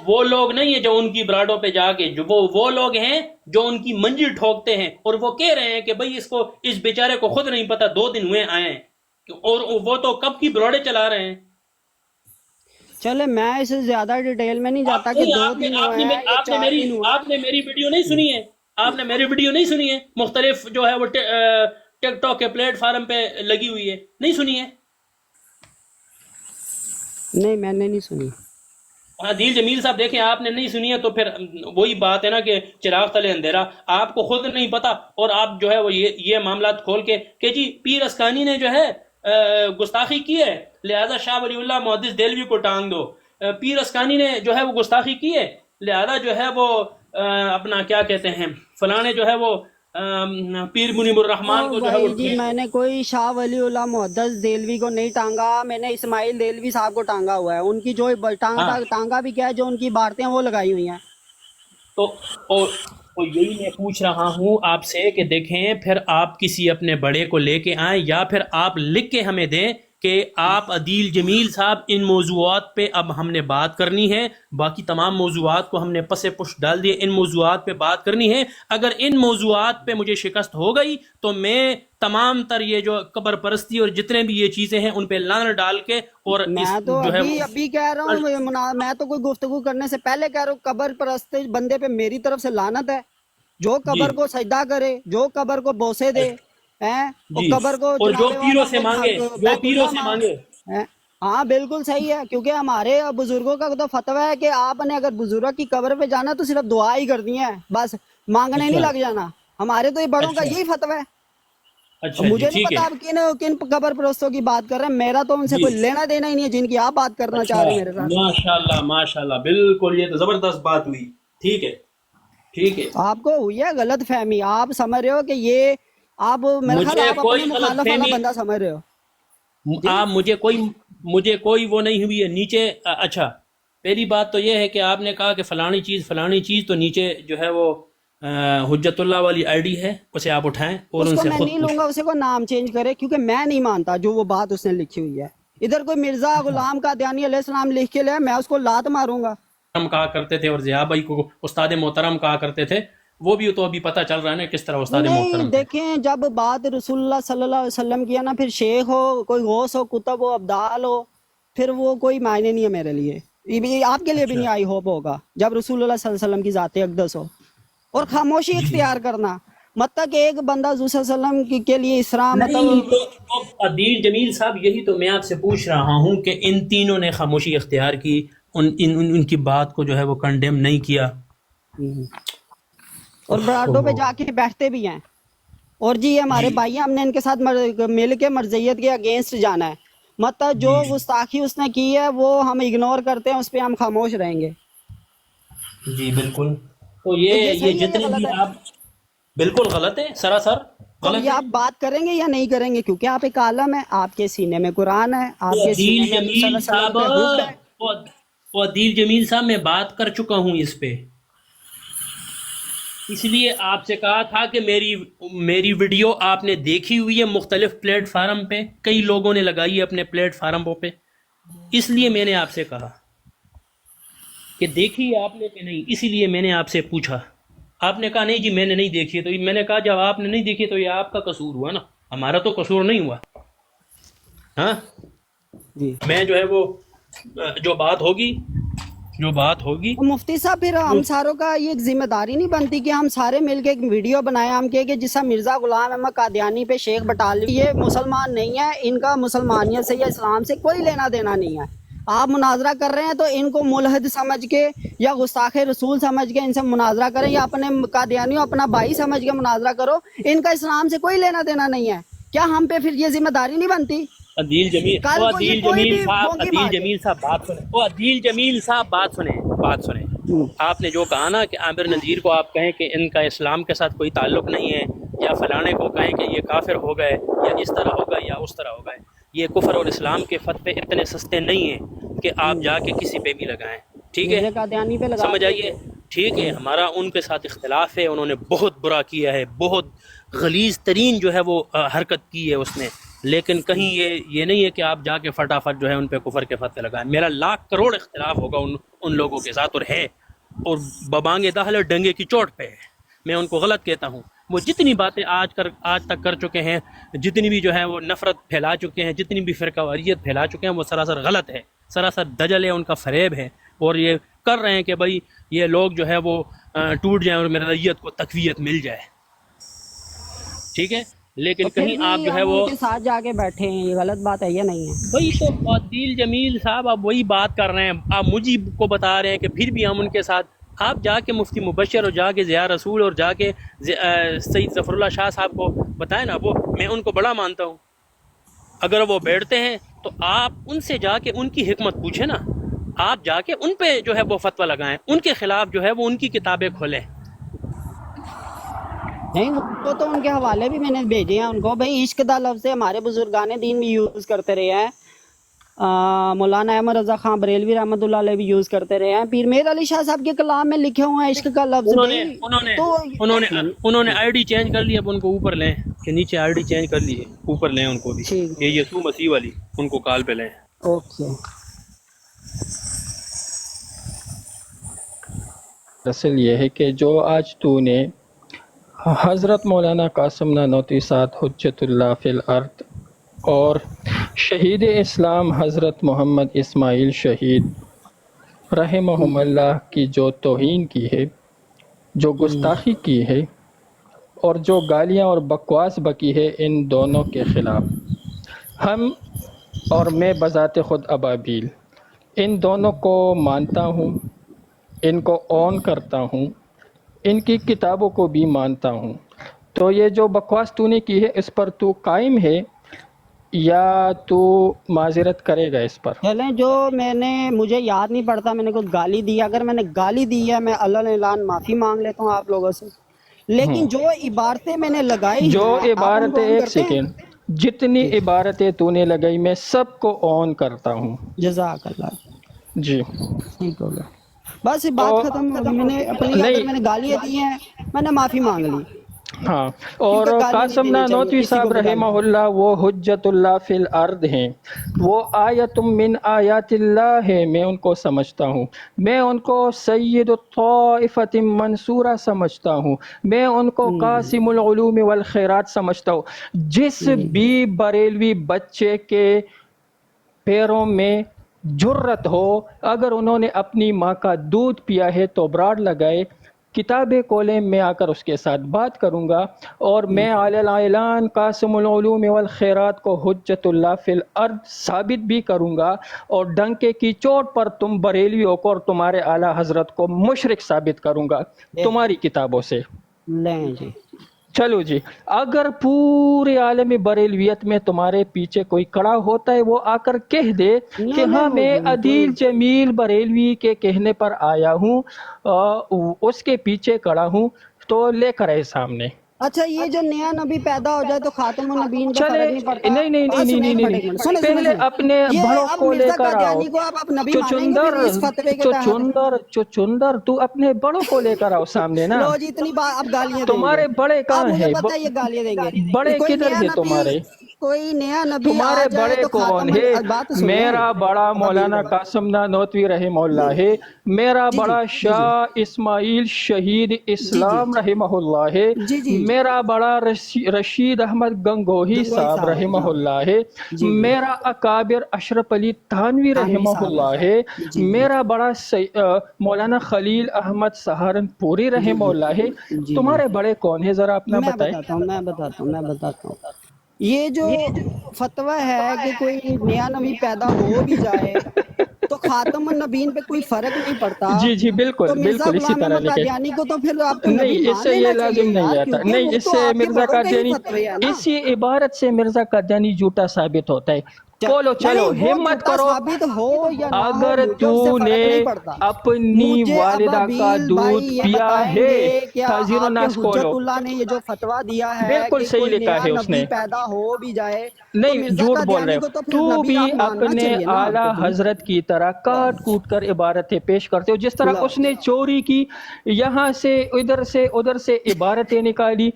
وہ لوگ نہیں ہیں جو ان کی براڈوں پہ جا کے، جو وہ لوگ ہیں جو ان کی منجل ٹھوکتے ہیں، اور وہ کہہ رہے ہیں کہ بھئی اس بیچارے کو خود نہیں پتا 2 دن ہوئے آئے ہیں، اور وہ تو کب کی براڈیں چلا رہے ہیں۔ چلے میں اس سے زیادہ ڈیٹیل میں نہیں جاتا کہ 2 دن ہوئے ہیں یا 4 دن ہوئے ہیں۔ آپ نے میری ویڈیو نہیں سنی ہے، آپ نے میری ویڈیو نہیں سنی ہے، مختلف جو ہے وہ ٹک ٹاک کے پلیٹ فارم پہ لگی ہوئی ہے، نہیں سنی ہے؟ نہیں میں نے نہیں سنی۔ عادل جمیل صاحب دیکھیں، آپ نے نہیں سنی ہے تو پھر وہی بات ہے نا کہ چراغ تلے اندھیرا، آپ کو خود نہیں پتا، اور آپ جو ہے وہ یہ معاملات کھول کے کہ جی پیر اسکانی نے جو ہے گستاخی کی ہے لہذا شاہ ولی اللہ محدث دہلوی کو ٹانگ دو، پیر اسکانی نے جو ہے وہ گستاخی کی ہے لہذا جو ہے وہ اپنا کیا کہتے ہیں فلاں نے جو ہے وہ پیر منیب الرحمان کو جو ہے وہ بھائی جی میں نے کوئی شاہ ولی اللہ محدث دہلوی کو نہیں ٹانگا، میں نے اسماعیل دہلوی صاحب کو ٹانگا ہوا ہے، ان کی جو ٹانگا بھی کیا ہے، جو ان کی عبارتیں وہ لگائی ہوئی ہیں۔ تو اور یہی میں پوچھ رہا ہوں آپ سے کہ دیکھیں پھر آپ کسی اپنے بڑے کو لے کے آئیں، یا پھر آپ لکھ کے ہمیں دیں کہ آپ عادل جمیل صاحب ان موضوعات پہ اب ہم نے بات کرنی ہے، باقی تمام موضوعات کو ہم نے پس پش ڈال دیے، ان موضوعات پہ بات کرنی ہے۔ اگر ان موضوعات پہ مجھے شکست ہو گئی تو میں تمام تر یہ جو قبر پرستی اور جتنے بھی یہ چیزیں ہیں ان پہ لعنت ڈال کے، اور میں تو جو ہے ابھی کہہ رہا ہوں، میں تو کوئی گفتگو کرنے سے پہلے کہہ رہا ہوں قبر پرست بندے پہ میری طرف سے لعنت ہے، جو قبر کو سجدہ کرے، جو قبر کو بوسے دے اور قبر کو اور جو جناب پیروں والا سے مانگے، جو پیروں سے مانگے۔ ہاں بالکل صحیح ہے، کیونکہ ہمارے بزرگوں کا تو فتویٰ ہے کہ آپ نے اگر بزرگ کی قبر پہ جانا تو صرف دعا ہی کرنی ہے، بس مانگنے نہیں لگ جانا، ہمارے تو یہ بڑوں کا یہی فتویٰ ہے۔ مجھے نہیں پتا آپ کن قبر پرستوں کی بات کر رہے ہیں، میرا تو ان سے کوئی لینا دینا ہی نہیں ہے جن کی آپ بات کرنا چاہ رہے ہیں میرے ساتھ۔ ماشاءاللہ ماشاءاللہ، بالکل یہ تو زبردست بات ہوئی، ٹھیک ہے ٹھیک ہے۔ آپ کو ہوئی ہے غلط فہمی، آپ سمجھ رہے ہو کہ یہ آپ میرے خیال آپ اپنے مخالف والا بندہ سمجھ رہے ہو۔ آپ مجھے کوئی وہ نہیں ہوئی ہے نیچے۔ اچھا پہلی بات تو یہ ہے کہ آپ نے کہا کہ فلانی چیز، تو نیچے جو ہے وہ حجت اللہ والی آئی ڈی ہے، اسے آپ اٹھائیں اور اس ان کو سے میں خود نہیں لوں گا، اسے کو نام چینج کرے، کیونکہ میں نہیں مانتا جو وہ بات اس نے لکھی ہوئی ہے۔ ادھر کوئی مرزا غلام قادیانی علیہ السلام لکھ کے لے، میں اس کو لات ماروں گا۔ کہا کرتے تھے اور ضیاء بھائی کو استاد محترم کہا کرتے تھے، وہ بھی تو ابھی پتہ چل رہا ہے نا کس طرح استاد نہیں محترم تھے۔ دیکھیں جب بات رسول اللہ صلی اللہ علیہ وسلم کی ہے نا، پھر شیخ ہو، کوئی غوث ہو، کتب ہو، ابدال ہو، پھر وہ کوئی معنی نہیں ہے میرے لیے، آپ کے لیے بھی نہیں آئی ہوپ ہوگا جب رسول اللہ صلی اللہ علیہ وسلم کی ذات اقدس ہو۔ اور خاموشی اختیار کرنا، مطلب کہ ایک بندہ حضور صلی اللہ علیہ وسلم کے لیے اسرا نہیں مطلب تو عادل جمیل صاحب، یہی تو میں آپ سے پوچھ رہا ہوں کہ ان تینوں نے خاموشی اختیار کی، ان کی بات کو جو ہے وہ کنڈیم نہیں کیا، اور براڈوں پہ جا کے بیٹھتے بھی ہیں۔ اور جی یہ ہمارے بھائی ہیں، ہم نے ان کے ساتھ مل کے مرضیت کے اگینسٹ جانا ہے، مطلب جو گستاخی اس نے کی ہے وہ ہم اگنور کرتے ہیں، اس پہ ہم خاموش رہیں گے۔ جی بالکل۔ تو یہ یہ صحیح ہے یا جتنے غلط بھی ہے؟ آپ، بالکل غلط ہے، سراسر تو غلط یہ ہے۔ آپ بات کریں گے یا نہیں کریں گے؟ کیونکہ آپ ایک عالم ہے، آپ کے سینے میں قرآن ہے، آپ کے سینے عادل میں حضور صلی اللہ جمیل علیہ وسلم صاحب، پہ حب ہے۔ عادل جمیل صاحب میں بات کر چکا ہوں اس پہ، اس لیے آپ سے کہا تھا کہ میری ویڈیو آپ نے دیکھی ہوئی ہے مختلف پلیٹ فارم پہ، کئی لوگوں نے لگائی ہے اپنے پلیٹ فارموں پہ، اس لیے میں نے آپ سے کہا کہ دیکھی آپ نے کہ نہیں، اسی لیے میں نے آپ سے پوچھا۔ آپ نے کہا نہیں جی میں نے نہیں دیکھی ہے، تو میں نے کہا جب آپ نے نہیں دیکھی تو یہ آپ کا قصور ہوا نا، ہمارا تو قصور نہیں ہوا۔ ہاں جی میں جو ہے وہ جو بات ہوگی مفتی صاحب، پھر ہم ساروں کا یہ ایک ذمہ داری نہیں بنتی کہ ہم سارے مل کے ایک ویڈیو بنائیں، ہم کہ جس مرزا غلام احمد قادیانی پہ شیخ بٹالوی یہ مسلمان نہیں ہے، ان کا مسلمانیت سے یا اسلام سے کوئی لینا دینا نہیں ہے۔ آپ مناظرہ کر رہے ہیں تو ان کو ملحد سمجھ کے یا گستاخ رسول سمجھ کے ان سے مناظرہ کریں، یا اپنے قادیانیوں اپنا بھائی سمجھ کے مناظرہ کرو، ان کا اسلام سے کوئی لینا دینا نہیں ہے۔ کیا ہم پہ پھر یہ ذمہ داری نہیں بنتی؟ عادل جمیل صاحب بات سنیں۔ آپ نے جو کہا نا کہ عامر نذیر کو آپ کہیں کہ ان کا اسلام کے ساتھ کوئی تعلق نہیں ہے، یا فلانے کو کہیں کہ یہ کافر ہو گئے، یا اس طرح ہو گئے یا اس طرح ہو گئے، یہ کفر اور اسلام کے فتوے اتنے سستے نہیں ہیں کہ آپ جا کے کسی پہ بھی لگائیں، ٹھیک ہے؟ قادیانی پہ لگا سمجھ آئیے، ٹھیک ہے؟ ہمارا ان کے ساتھ اختلاف ہے، انہوں نے بہت برا کیا ہے، بہت غلیظ ترین جو ہے وہ حرکت کی ہے اس نے، لیکن کہیں یہ نہیں ہے کہ آپ جا کے فٹافٹ جو ہے ان پہ کفر کے فتوے لگائیں. میرا لاکھ کروڑ اختلاف ہوگا ان لوگوں کے ساتھ، اور ہے، اور ببانگ دہل ڈنگے کی چوٹ پہ ہے. میں ان کو غلط کہتا ہوں. وہ جتنی باتیں آج تک کر چکے ہیں، جتنی بھی جو ہے وہ نفرت پھیلا چکے ہیں، جتنی بھی فرقہ واریت پھیلا چکے ہیں، وہ سراسر غلط ہے، سراسر دجل ہے، ان کا فریب ہے. اور یہ کر رہے ہیں کہ بھائی یہ لوگ جو ہے وہ ٹوٹ جائیں اور میریت کو تقویت مل جائے. ٹھیک ہے، لیکن کہیں آپ جو ہے وہ ان کے ساتھ جا کے بیٹھے ہیں، یہ غلط بات ہے یا نہیں ہے؟ وہی تو عادل جمیل صاحب آپ وہی بات کر رہے ہیں. آپ مجھے کو بتا رہے ہیں کہ پھر بھی ہم ان کے ساتھ. آپ جا کے مفتی مبشر اور جا کے ضیاء رسول اور جا کے سید ظفر اللہ شاہ صاحب کو بتائیں نا. وہ میں ان کو بڑا مانتا ہوں. اگر وہ بیٹھتے ہیں تو آپ ان سے جا کے ان کی حکمت پوچھیں نا. آپ جا کے ان پہ جو ہے وہ فتویٰ لگائیں، ان کے خلاف جو ہے وہ ان کی کتابیں کھولیں. نہیں، وہ تو ان کے حوالے بھی میں نے بھیجے ہیں ان کو. بھائی عشق دا لفظ ہمارے بزرگان دین بھی یوز کرتے رہے ہیں، مولانا احمد رضا خان بریلوی رحمۃ اللہ علیہ بھی یوز کرتے رہے ہیں. پیر میر علی شاہ صاحب کے کلام میں لکھے ہوئے ہیں عشق کا لفظ. انہوں نے آئی ڈی چینج کر لی. اب ان کو اوپر لیں کہ نیچے آئی ڈی چینج کر لیے، اوپر لیں ان کو بھی. یہ یسوع مسیح والی ان کو کال پہ لیں. اوکے. اصل یہ ہے کہ جو آج تو نے حضرت مولانا قاسم نانوتوی صاحب حجت اللہ فی الارض اور شہید اسلام حضرت محمد اسماعیل شہید رحمہم اللہ کی جو توہین کی ہے، جو گستاخی کی ہے، اور جو گالیاں اور بکواس بکی ہے، ان دونوں کے خلاف ہم اور میں بذات خود ابابیل ان دونوں کو مانتا ہوں، ان کو اون کرتا ہوں، ان کی کتابوں کو بھی مانتا ہوں. تو یہ جو بکواس تو نے کی ہے اس پر تو قائم ہے یا تو معذرت کرے گا اس پر؟ چلیں، جو میں نے مجھے یاد نہیں پڑتا میں نے کوئی گالی دی. اگر میں نے گالی دی ہے میں اللہ اعلان معافی مانگ لیتا ہوں آپ لوگوں سے. لیکن جو عبارتیں میں نے لگائی جو ہیں آپ ان کو عبارتیں، اون ایک کرتے ہیں؟ سیکنڈ، جتنی عبارتیں تو نے لگائی میں سب کو اون کرتا ہوں. جزاک اللہ. جی ٹھیک ہو گیا، بس بات ختم ہوگی. میں نے اپنی اگر میں نے گالیاں دی ہیں میں نے معافی مانگ لی. ہاں. اور کیونکہ گالی نہیں قاسم دینی چاہیے نانوتوی کسی صاحب کو بھی گالی. رحمہ اللہ وہ حجت اللہ فی الارض ہیں، وہ آیت من آیات اللہ ہے. میں ان کو سمجھتا ہوں، میں ان کو سید الطائفۃ منصورہ سمجھتا ہوں، میں ان کو قاسم العلوم والخیرات سمجھتا ہوں. جس بھی بریلوی بچے کے پیروں میں جرت ہو، اگر انہوں نے اپنی ماں کا دودھ پیا ہے تو براڈ لگائے، کتابیں کھولیں، میں آ کر اس کے ساتھ بات کروں گا. اور میں علی الاعلان قاسم العلوم والخیرات کو حجت اللہ فی الارض ثابت بھی کروں گا، اور ڈنکے کی چوٹ پر تم بریلویوں کو اور تمہارے اعلیٰ حضرت کو مشرک ثابت کروں گا تمہاری کتابوں سے. لیں جی. چلو جی، اگر پورے عالم بریلویت میں تمہارے پیچھے کوئی کڑا ہوتا ہے وہ آ کر کہہ دے کہ ہاں میں عادل جمیل بریلوی کے کہنے پر آیا ہوں، اس کے پیچھے کڑا ہوں، تو لے کر آئے سامنے. اچھا، یہ جو نیا نبی پیدا ہو جائے تو خاتم النبیین پہ چلے فرق نہیں پڑتا؟ نہیں، پہلے اپنے بڑوں کو لے کر آؤ. کو آپ نبی مانیں گے پھر اس فتوے کے تحت؟ چچندر تو اپنے بڑوں کو لے کر آؤ سامنے نا. لو جی، اتنی بات آپ گالیاں دیں گے. تمہارے بڑے آپ کہاں مجھے ہیں؟ پتہ ہے یہ گالیاں دیں گے. بڑے کوئی کدھر نیا ہیں نبی، تمہارے؟ کوئی نیا نبی آ تمہارے جائے بڑے تو کون خاتم ہے؟ بات تو سنیں. میرا بڑا مولانا قاسم نانوتوی رحمہ اللہ ہے، میرا بڑا شاہ اسماعیل شہید اسلام رحمہ اللہ ہے، میرا بڑا رشید احمد گنگوہی صاحب رحمہ اللہ ہے، میرا اکابر اشرف علی تھانوی رحمہ اللہ ہے، میرا بڑا مولانا خلیل احمد سہارنپوری رحمہ اللہ ہے. تمہارے بڑے کون ہیں ذرا اپنا بتائیں. میں بتاتا ہوں. یہ جو فتویٰ ہے کہ کوئی نیا نبی پیدا ہو بھی جائے تو خاتم النبیین پہ کوئی فرق نہیں پڑتا. جی بالکل تو مرزا اسی غلام طرح احمد لکھے. قادیانی کو تو پھر آپ کو نبی نہیں، اس مان سے یہ لینا لازم چاہیے نہیں یار، آتا. کیونکہ نہیں، وہ اس تو سے آپ کے مرزا بڑوں کے ہی قادیانی، فتوے ہیں نا. اسی عبارت سے مرزا قادیانی جھوٹا ثابت ہوتا ہے. بولو چلو نہیں، وہ ہمت جھوٹا کرو. ثابت ہو یا نہ ہو، اگر مجھے اس سے تو فرق نے نہیں پڑتا. اپنی مجھے والدہ کا ابابیل دودھ بھائی یہ پیا بتائیں ہے، گے کیا حاضر آپ کے الناس حجت کھولو. اللہ نے یہ جو فتویٰ دیا ہے بالکل کہ صحیح کوئی لکھا نیا ہے اس نبی نے. پیدا ہو بھی جائے تو نہیں مرزا جھوٹ بول رہے قادیانی ہو. کو تو پھر تو نبی بھی آپ ماننا اپنے چاہیے نا آپ اعلیٰ کو بھی. حضرت کی طرح کاٹ کوٹ کر عبارتیں پیش کرتے ہو، جس طرح اس نے چوری کی، یہاں سے ادھر سے عبارتیں نکالی،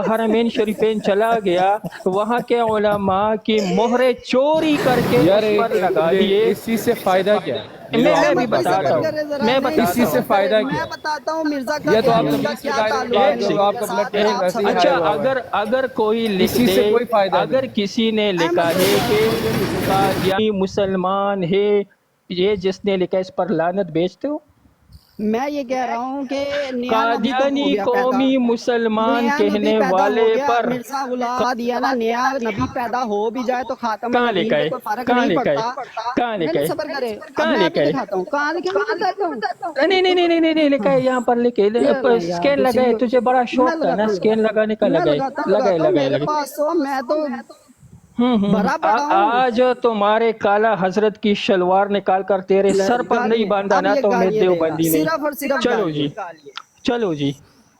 حرمین شریفین چلا گیا، وہاں کے علماء کی مہریں چوری کر کے یار اس پر لگا دیے. اس چیز سے فائدہ کیا ہے؟ یہ جو آپ میں بھی احمد بھائی بتا بتاتا صبر رہے ہوں، ہو، کرے ذرا، میں نہیں اس چیز بتاتا سے ہوں. صبر کرے، فائدہ کیا میں ہے؟ بتاتا ہوں مرزا یہ تو آپ قادیانی کا تمیز کے کیا قائل تعلق بات ہے ایک جو سیکنڈ. آپ نبی کے کا بلڈ ساتھ، پریشر آپ ویسے ہی صبر ہائی اچھا ہوا ہوا ہے. اگر کوئی اس لکھ چیز سے دے، کوئی فائدہ اگر نہیں. کسی نے لکھا احمد ہے بھائی کہ تھوڑی دیر نیچے چلے. قادیانی مسلمان ہے، یہ جس نے لکھا اس پر لعنت بیچتے ہو. میں یہ کہہ رہا ہوں کہ نیا نبی تو ہو قادیانی گیا پیدا، قومی مسلمان نیا نبی کہنے پیدا ہو والے گیا، پر مرزا غلام دیا نا، نیا نبی پیدا ہو بھی جائے تو خاتم کہاں النبیین لکھا پہ ہے؟ کوئی فرق کہاں نہیں لکھا ہے؟ پڑتا. کہاں نہیں لکھا نہیں ہے؟ صبر کرے، اب کہاں میں ابھی لکھا ہے؟ دکھاتا ہوں کہاں لکھے، میں بتاتا ہوں. نہیں لکھا ہے، یہاں پر لکھے. یہ نا یار اسکین لگا ہے، دوسری، تجھے بڑا میں شوق تھا نا لگاتا اسکین لگانے کا. میں لگائے لگاتا ہوں میرے لگائے. پاس تو میں تو بھرا پڑا ہوں. آج تمہارے کالا حضرت کی شلوار نکال کر تیرے سر پر نہیں گالیے باندھا اب نا یہ تو میں گالیاں دے گا، دیوبندی نہیں. صرف اور صرف چلو گالیاں. جی، چلو جی.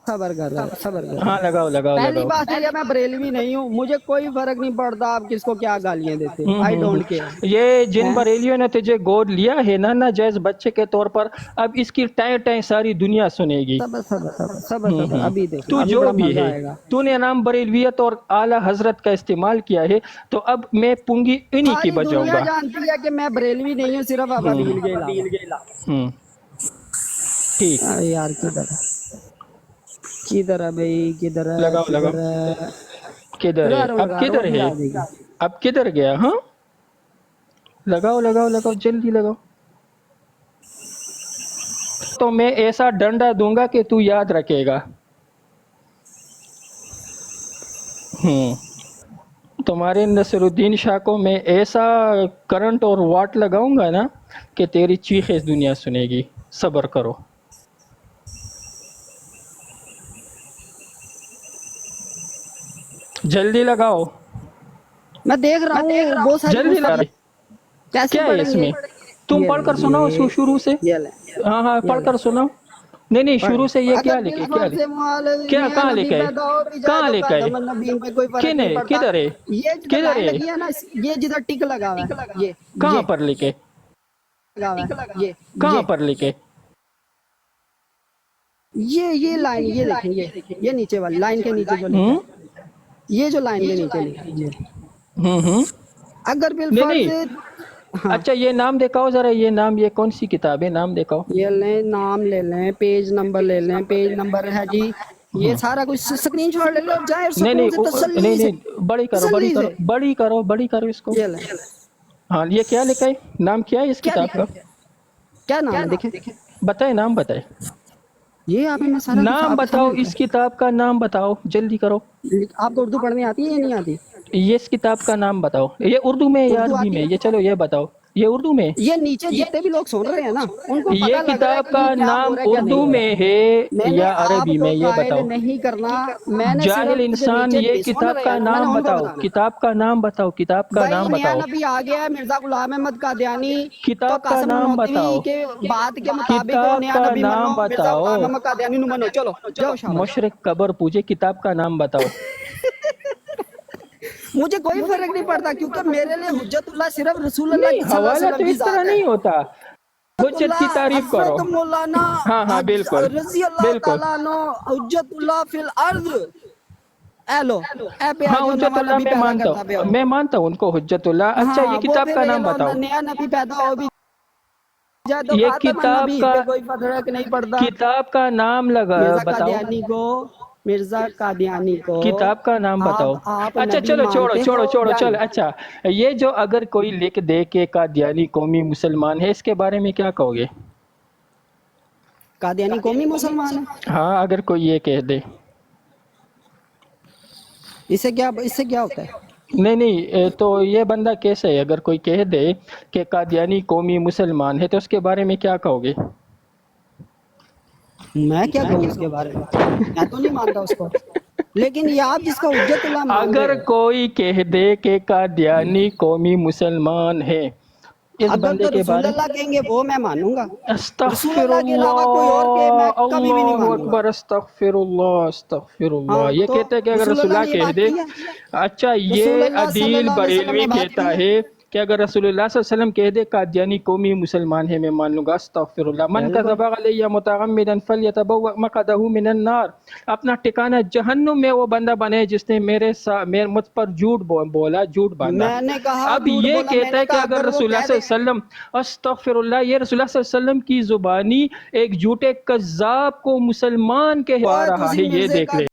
صبر کر رہا ہے، صبر کر. ہاں لگاؤ. پہلی بات ہے کہ میں بریلوی نہیں ہوں، مجھے کوئی فرق نہیں پڑتا آپ کس کو کیا گالیاں دیتے، آئی ڈونٹ کیئر. یہ جن بریلیوں نے تجھے گود لیا ہے نا ناجائز بچے کے طور پر، اب اس کی ٹائیں ساری دنیا سنے گی. صبر ابھی دیکھنا، تو ابھی جو بڑا بھی مزہ ہے، آئے گا. تو نے نام بریلویت اور اعلیٰ حضرت کا استعمال کیا ہے، تو اب میں پونگی انہی کی ساری بجاؤں دنیا گا. جانتی ہے کہ میں بریلوی نہیں ہوں، صرف ابابیل کے علاوہ. ٹھیک. یار کدھر ہے بھائی، کدھر لگاؤ. ہے. کدھر ہے؟ اب لگا رہا کدھر ہوں، ابھی ہے؟ آ جائے گی. اب کدھر گیا؟ ہاں لگاؤ جلدی لگاؤ. تو میں ایسا ڈنڈا دوں گا کہ تو یاد رکھے گا. تمہارے نصر الدین شاہ کو میں ایسا کرنٹ اور واٹ لگاؤں گا نا کہ تیری چیخیں اس دنیا سنے گی. صبر کرو. جلدی لگاؤ. میں دیکھ رہا ہوں بہت ساری جلدی لگاؤ. کیسے کیا ہے پڑھیں اس گے؟ میں؟ تم یہ پڑھ کر لیں، سناؤ اس کو شروع سے. یہ لیں، ہاں یہ پڑھ لیں. کر سناؤ. نہیں شروع سے یہ اگر کیا لکھے؟ بالفرض کیا نیا کہاں نبی لکھا ہے؟ پیدا ہو بھی جائے کہاں تو لکھا ہے؟ خاتم النبیین پہ کوئی فرق نہیں پڑتا. کدھر ہے؟ یہ جدھر کدھر لائن ہے؟ لگی ہے نا، یہ جدھر ٹک لگا ہوا ہے، کہاں یہ پر لکھے؟ لگا ہوا ہے، کہاں پر لکھے؟ یہ لائن، یہ دیکھیں، یہ نیچے والی لائن کے نیچے جو لکھا ہے، یہ جو لائن کے نیچے لکھا ہے، یہ اگر بالفرض. نہیں. ہاں اچھا یہ نام دکھاؤ ذرا، یہ نام، یہ کون سی کتاب ہے؟ نام دکھاؤ. یہ لیں، نام لے لیں، پیج نمبر لے لیں، پیج نمبر ہے جی، یہ سارا کچھ اسکرین شاٹ لے لو اور جائے سکون سے تسلی سے، بڑی تسلی سے. بڑی کرو اس کو. یہ لیں. ہاں یہ کیا لکھا ہے؟ نام کیا ہے اس کیا کتاب لکھا کا؟ ہے؟ کیا نام ہے دیکھیں. بتائے، نام بتائے. یہ آپ میں سارا کچھ نام آپ کے بتاؤ، سامنے لکھا اس کتاب کا نام بتاؤ، جلدی کرو. ہے. آپ کو اردو پڑھنے آتی ہے یا نہیں آتی؟ یہ اس کتاب کا نام بتاؤ. یہ اردو میں یا اردو عربی آتی میں؟ ہے. یہ چلو یہ بتاؤ. یہ اردو میں. یہ نیچے جتنے بھی لوگ سن رہے ہیں نا، ان کو یہ پتہ لگ رہا ہے کتاب کہ کا یہ کیا ہو نام رہا ہے کیا نہیں اردو ہو رہا. میں ہے میں نے یا آپ عربی کو میں؟ یہ قائل بتاؤ. نہیں کرنا، میں نے جاہل صرف جو انسان، نیچے یہ بھی سن کتاب رہے کا ہیں نا، میں نے نام ان کو بتاؤ. بتانا. کتاب کا نام بتاؤ. کتاب کا بھائی نام نیا بتاؤ. نبی آ گیا ہے، مرزا غلام احمد قادیانی، تو کتاب کا قاسم نام نانوتوی بتاؤ. کے بات کے مطابق وہ کتاب نیا کا نبی منو، نام مرزا بتاؤ. غلام احمد قادیانی نو منو. چلو جاؤ شاباش. مشرق قبر پوجے. کتاب کا نام بتاؤ. مجھے کوئی فرق نہیں پڑتا، کیونکہ میرے لیے حجت اللہ صرف رسول اللہ نہیں، صلی اللہ علیہ حوالہ تو وسلم کی اس طرح ذات ہے. نہیں ہوتا. حجت حجت کی اللہ تعریف کرو. حضرت مولانا ہاں بالکل رضی اللہ بالکل. تعالیٰ عنہ حجت اللہ فی الارض. اے لو، اے پہ ہاں آ جو حجت نواں اللہ نبی میں پیدا مانتا کرتا پہ ہوں، ہو. میں مانتا ہوں ان کو حجت اللہ. اچھا یہ ہاں وہ کتاب پھر کا یہ نام لو، بتاؤ. نیا نبی پیدا ہو بھی جائے تو یہ خاتم کتاب النبی کا پہ کوئی فرق نہیں پڑتا. کتاب کا نام مرزا بتاؤ. قادیانی کو کتاب کا نام بتاؤ. آپ اچھا نبی چلو مانتے ہو یا چلو. نہیں؟ اچھا یہ جو اگر کوئی لکھ دے کہ قادیانی قومی مسلمان ہے، اس کے بارے میں کیا کہو گے؟ قادیانی قومی مسلمان ہے؟ ہاں اگر کوئی یہ کہہ دے. اس سے کیا ہوتا ہے؟ نہیں تو یہ بندہ کیسے ہے؟ اگر کوئی کہہ دے کہ قادیانی قومی مسلمان ہے تو اس کے بارے میں کیا کہو گے؟ میں کیا کہوں اس کے بارے میں؟ میں تو نہیں مانتا اس کو. لیکن یہ آپ جس کو حجت اللہ مان اگر رہے ہو، کوئی کہہ دے کہ قادیانی قومی مسلمان ہے، اس اگر بندے تو کے رسول بارے اللہ کہیں گے وہ میں مانوں گا، رسول استغفر اللہ کے علاوہ کوئی اور کہ میں اللہ، کبھی بھی نہیں اللہ مانوں گا۔ اکبر، استغفر اللہ، استغفر اللہ۔ ہاں یہ تو کہتے ہیں کہ اگر رسول رسول اللہ اللہ نے یہ کہہ بات دے، کی ہے، اچھا رسول یہ اللہ صلی عدیل اللہ علیہ وسلم بریلوی نے بات کہتا کی ہے کہ اگر رسول اللہ صلی اللہ علیہ وسلم کہہ دے قادیانی قومی مسلمان ہے میں مان لوں گا، استغفر اللہ۔ من بالکل کذب علی متعمدا فلیتبوأ مقعدہ من النار، اپنا ٹھکانہ جہنم میں وہ بندہ بنے جس نے مجھ پر جھوٹ بولا، جھوٹ باندھا۔ میں نے کہا اب جھوٹ یہ بولا، میں کہتا نے ہے کہ کہا اگر وہ رسول اللہ کہہ صلی دیں، اللہ علیہ وسلم، استغفر اللہ، یہ رسول اللہ صلی اللہ علیہ وسلم کی زبانی ایک جھوٹے کذاب کو مسلمان کہلا اوئے رہا تسی ہے، یہ مرزے دیکھ کا لے۔